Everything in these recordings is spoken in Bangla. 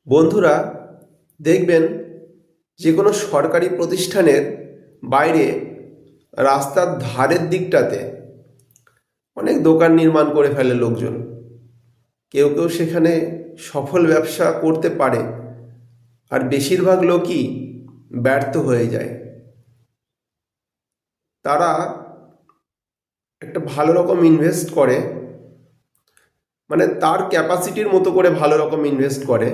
বন্ধুরা, দেখবেন যে কোনো সরকারি প্রতিষ্ঠানের বাইরে রাস্তার ধারের দিকটাতে অনেক দোকান নির্মাণ করে ফেলে লোকজন। কেউ কেউ সেখানে সফল ব্যবসা করতে পারে, আর বেশিরভাগ লোকই ব্যর্থ হয়ে যায়। তারা একটা ভালো রকম ইনভেস্ট করে, মানে তার ক্যাপাসিটির মতো করে ভালো রকম ইনভেস্ট করে,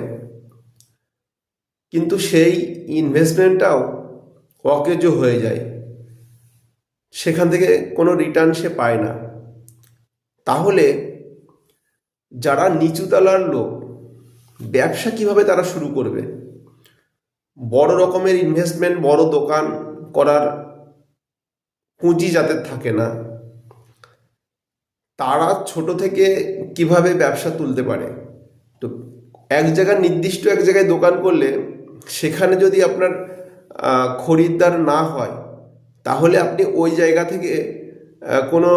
কিন্তু সেই ইনভেস্টমেন্টটাও অকেজো হয়ে যায়, সেখান থেকে কোনো রিটার্ন সে পায় না। তাহলে যারা নিচুতলার লোক, ব্যবসা কিভাবে তারা শুরু করবে? বড় রকমের ইনভেস্টমেন্ট, বড় দোকান করার পুঁজি যাদের থাকে না, তারা ছোট থেকে কিভাবে ব্যবসা তুলতে পারে? তো নির্দিষ্ট এক জায়গায় দোকান করলে সেখানে যদি আপনার খরিদ্দার না হয়, তাহলে আপনি ওই জায়গা থেকে কোনো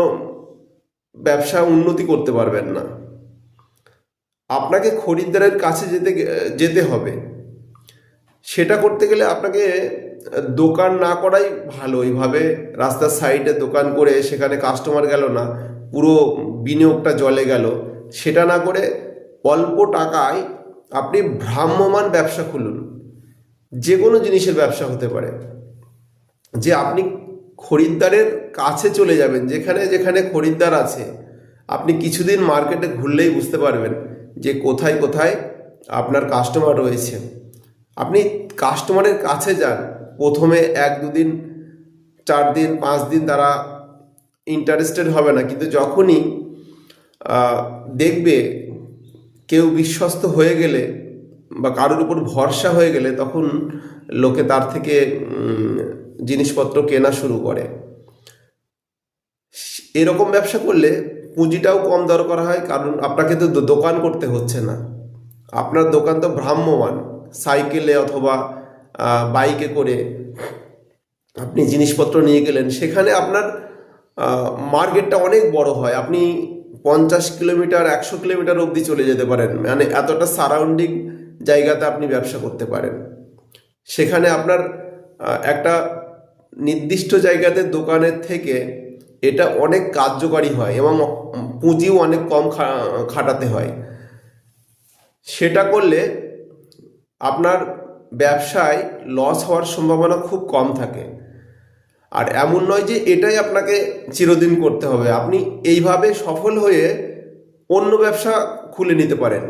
ব্যবসা উন্নতি করতে পারবেন না। আপনাকে খরিদ্দারের কাছে যেতে হবে। সেটা করতে গেলে আপনাকে দোকান না করাই ভালো। এইভাবে রাস্তার সাইডে দোকান করে সেখানে কাস্টমার গেল না, পুরো বিনিয়োগটা জলে গেল, সেটা না করে অল্প টাকায় আপনি ভ্রাম্যমান ব্যবসা খুলুন। যে কোনো জিনিসের ব্যবসা হতে পারে, যে আপনি খরিদ্দারের কাছে চলে যাবেন। যেখানে যেখানে খরিদ্দার আছে, আপনি কিছুদিন মার্কেটে ঘুরলেই বুঝতে পারবেন যে কোথায় কোথায় আপনার কাস্টমার রয়েছে। আপনি কাস্টমারের কাছে যান, প্রথমে 1-2 দিন, 4 দিন, 5 দিন তারা ইন্টারেস্টেড হবে না, কিন্তু যখনই দেখবে কেউ বিশ্বস্ত হয়ে গেলে বা কারোর উপর ভরসা হয়ে গেলে, তখন লোকে তার থেকে জিনিসপত্র কেনা শুরু করে। এরকম ব্যবসা করলে পুঁজিটাও কম দরকার হয়, কারণ আপনাকে তো দোকান করতে হচ্ছে না। আপনার দোকান তো ভ্রাম্যমান, সাইকেলে অথবা বাইকে করে আপনি জিনিসপত্র নিয়ে গেলেন, সেখানে আপনার মার্কেটটা অনেক বড় হয়। আপনি 50 কিলোমিটার, 100 কিলোমিটার অবধি চলে যেতে পারেন, মানে এতটা সারাউন্ডিং জায়গাতে আপনি ব্যবসা করতে পারেন। সেখানে আপনার একটা নির্দিষ্ট জায়গাতে দোকানের থেকে এটা অনেক কার্যকারী হয়, এবং পুঁজিও অনেক কম খাটাতে হয়। সেটা করলে আপনার ব্যবসায় লস হওয়ার সম্ভাবনা খুব কম থাকে। আর এমন নয় যে এটাই আপনাকে চিরদিন করতে হবে। আপনি এইভাবে সফল হয়ে অন্য ব্যবসা খুলে নিতে পারেন।